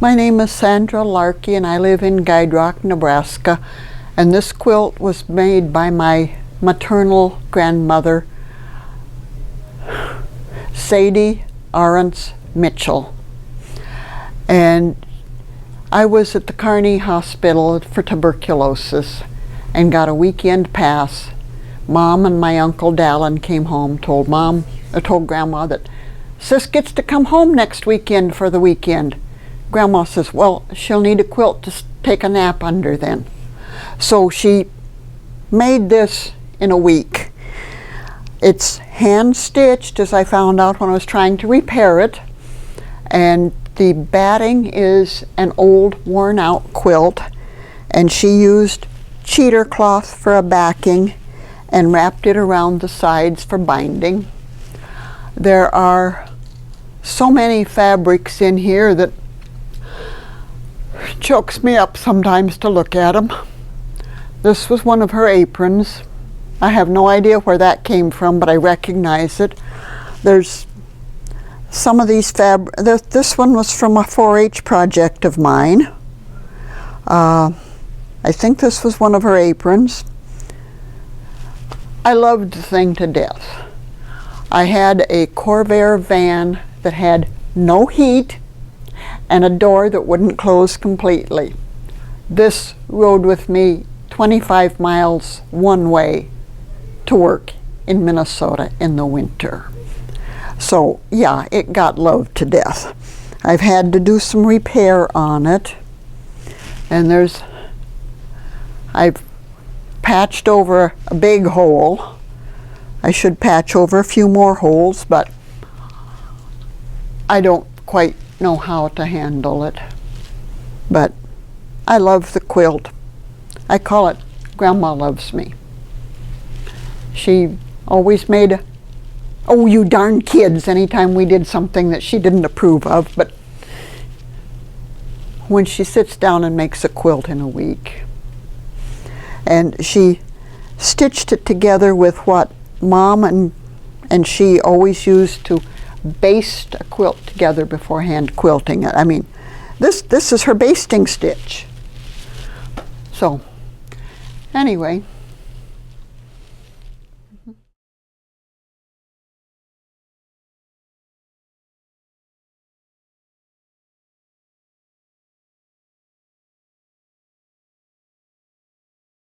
My name is Sandra Larkey and I live in Guide Rock, Nebraska. And this quilt was made by my maternal grandmother, Sadie Arntz Mitchell. And I was at the Kearney Hospital for tuberculosis and got a weekend pass. Mom and my Uncle Dallin came home, told Grandma that Sis gets to come home next weekend for the weekend. Grandma says, well, she'll need a quilt to take a nap under then. So she made this in a week. It's hand stitched, as I found out when I was trying to repair it, and the batting is an old worn out quilt, and she used cheater cloth for a backing and wrapped it around the sides for binding. There are so many fabrics in here that chokes me up sometimes to look at them. This was one of her aprons. I have no idea where that came from, but I recognize it. There's some of these this one was from a 4-H project of mine. I think this was one of her aprons. I loved the thing to death. I had a Corvair van that had no heat and a door that wouldn't close completely. This rode with me 25 miles one way to work in Minnesota in the winter. So yeah, it got loved to death. I've had to do some repair on it, and I've patched over a big hole. I should patch over a few more holes, but I don't quite know how to handle it. But I love the quilt. I call it Grandma Loves Me. She always made oh, you darn kids, anytime we did something that she didn't approve of, but when she sits down and makes a quilt in a week. And she stitched it together with what Mom and she always used to baste a quilt together before hand quilting it. I mean, this is her basting stitch. So, anyway,